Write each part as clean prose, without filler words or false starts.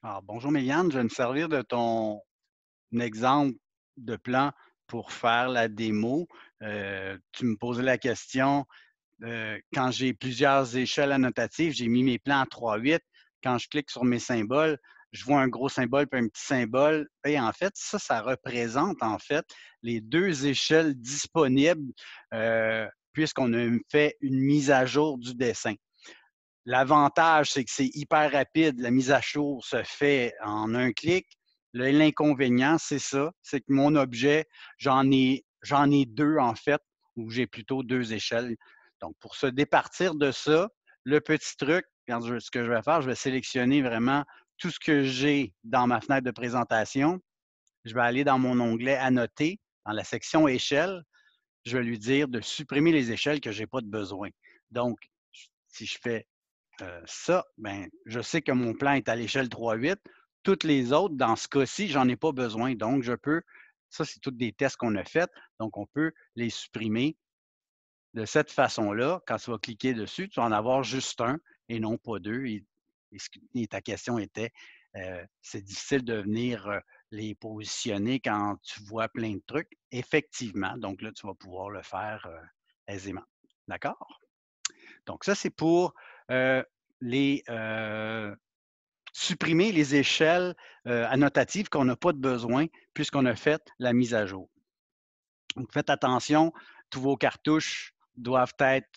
Alors, bonjour Méliane, je vais me servir de ton exemple de plan pour faire la démo. Tu me posais la question, quand j'ai plusieurs échelles annotatives, j'ai mis mes plans en 3-8. Quand je clique sur mes symboles, je vois un gros symbole puis un petit symbole. Et en fait, ça représente en fait les deux échelles disponibles puisqu'on a fait une mise à jour du dessin. L'avantage, c'est que c'est hyper rapide. La mise à jour se fait en un clic. L'inconvénient, c'est ça, c'est que mon objet, j'en ai deux en fait, ou j'ai plutôt deux échelles. Donc, pour se départir de ça, le petit truc, ce que je vais faire, je vais sélectionner vraiment tout ce que j'ai dans ma fenêtre de présentation. Je vais aller dans mon onglet Annoter, dans la section Échelles. Je vais lui dire de supprimer les échelles que je n'ai pas de besoin. Donc, si je fais ça, ben, je sais que mon plan est à l'échelle 3-8. Toutes les autres, dans ce cas-ci, j'en ai pas besoin. Donc, je peux, ça, c'est tous des tests qu'on a faits. Donc, on peut les supprimer de cette façon-là. Quand tu vas cliquer dessus, tu vas en avoir juste un et non pas deux. Et ta question était, c'est difficile de venir les positionner quand tu vois plein de trucs. Effectivement. Donc là, tu vas pouvoir le faire aisément. D'accord? Donc, ça, c'est pour euh, les supprimer les échelles annotatives qu'on n'a pas de besoin puisqu'on a fait la mise à jour. Donc, faites attention, tous vos cartouches doivent être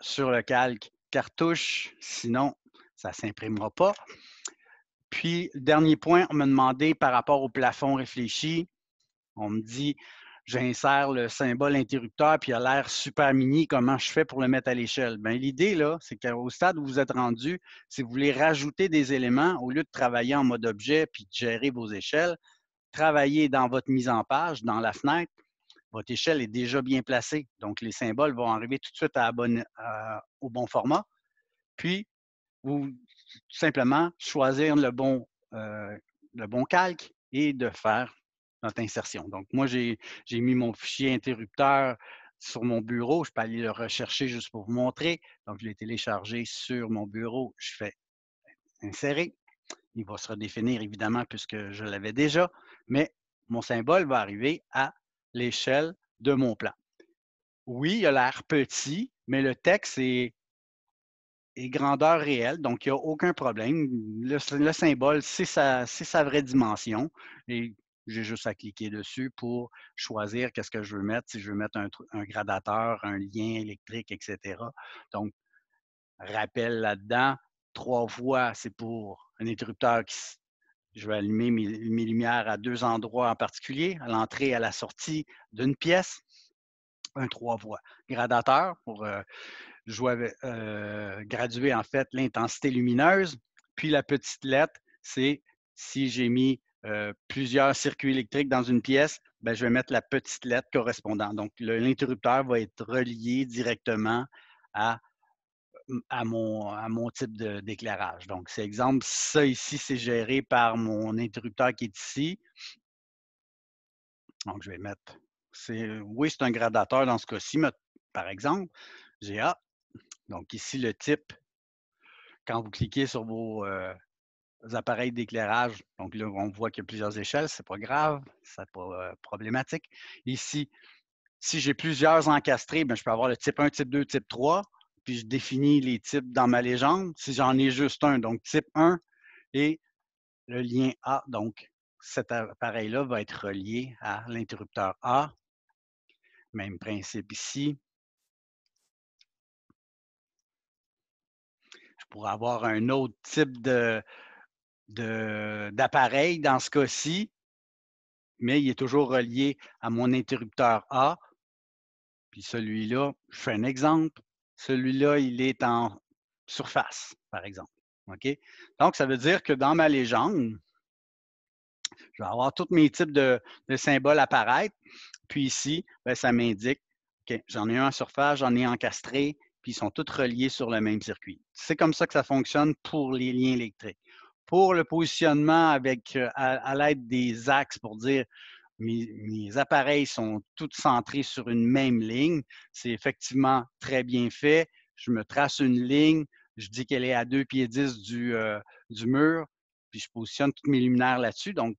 sur le calque cartouche, sinon ça ne s'imprimera pas. Puis, le dernier point, on m'a demandé par rapport au plafond réfléchi, on me dit, j'insère le symbole interrupteur, puis il a l'air super mini, comment je fais pour le mettre à l'échelle? Bien, l'idée, là, c'est qu'au stade où vous êtes rendu, si vous voulez rajouter des éléments, au lieu de travailler en mode objet puis de gérer vos échelles, travaillez dans votre mise en page, dans la fenêtre, votre échelle est déjà bien placée. Donc, les symboles vont arriver tout de suite au bon format. Puis, vous, tout simplement, choisir le bon calque et de faire notre insertion. Donc, moi, j'ai mis mon fichier interrupteur sur mon bureau. Je peux aller le rechercher juste pour vous montrer. Donc, je l'ai téléchargé sur mon bureau. Je fais insérer. Il va se redéfinir, évidemment, puisque je l'avais déjà, mais mon symbole va arriver à l'échelle de mon plan. Oui, il a l'air petit, mais le texte est grandeur réelle, donc il n'y a aucun problème. Le symbole, c'est sa vraie dimension et j'ai juste à cliquer dessus pour choisir qu'est-ce que je veux mettre, si je veux mettre un gradateur, un lien électrique, etc. Donc, rappel là-dedans, 3 voies, c'est pour un interrupteur je vais allumer mes lumières à 2 endroits en particulier, à l'entrée et à la sortie d'une pièce, un 3 voies. Gradateur pour graduer en fait l'intensité lumineuse. Puis la petite lettre, c'est si j'ai mis plusieurs circuits électriques dans une pièce, ben, je vais mettre la petite lettre correspondante. Donc, l'interrupteur va être relié directement à, à mon type d'éclairage. Donc, c'est exemple, ça ici, c'est géré par mon interrupteur qui est ici. Donc, je vais mettre, oui, c'est un gradateur dans ce cas-ci, mais par exemple, j'ai A. Donc, ici, le type, quand vous cliquez sur vos appareils d'éclairage, donc là, on voit qu'il y a plusieurs échelles, c'est pas grave, c'est pas problématique. Ici, si j'ai plusieurs encastrés, ben, je peux avoir le type 1, type 2, type 3, puis je définis les types dans ma légende. Si j'en ai juste un, donc type 1 et le lien A, donc cet appareil-là va être relié à l'interrupteur A. Même principe ici. Je pourrais avoir un autre type d'appareil dans ce cas-ci, mais il est toujours relié à mon interrupteur A. Puis celui-là, je fais un exemple. Celui-là, il est en surface, par exemple. OK? Donc, ça veut dire que dans ma légende, je vais avoir tous mes types de symboles apparaître. Puis ici, ben, ça m'indique, OK, j'en ai un en surface, j'en ai encastré, puis ils sont tous reliés sur le même circuit. C'est comme ça que ça fonctionne pour les liens électriques. Pour le positionnement à l'aide des axes pour dire mes appareils sont tous centrés sur une même ligne, c'est effectivement très bien fait. Je me trace une ligne, je dis qu'elle est à 2 pieds 10 du mur, puis je positionne tous mes luminaires là-dessus. Donc,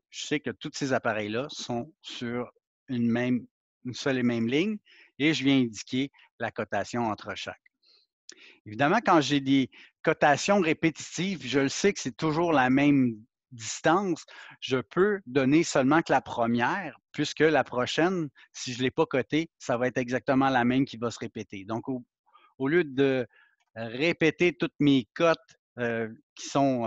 je sais que tous ces appareils-là sont sur une seule et même ligne et je viens indiquer la cotation entre chaque. Évidemment, quand j'ai des cotations répétitives, je le sais que c'est toujours la même distance, je peux donner seulement que la première, puisque la prochaine, si je ne l'ai pas cotée, ça va être exactement la même qui va se répéter. Donc, au lieu de répéter toutes mes cotes qui sont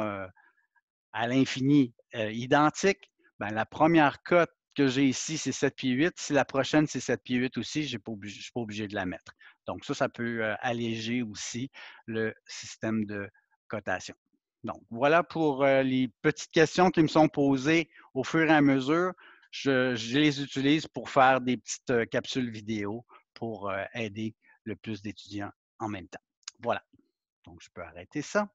à l'infini identiques, ben, la première cote que j'ai ici, c'est 7 pieds 8. Si la prochaine, c'est 7 pieds 8 aussi, je ne suis pas obligé de la mettre. Donc, ça peut alléger aussi le système de cotation. Donc, voilà pour les petites questions qui me sont posées au fur et à mesure. Je les utilise pour faire des petites capsules vidéo pour aider le plus d'étudiants en même temps. Voilà. Donc, je peux arrêter ça.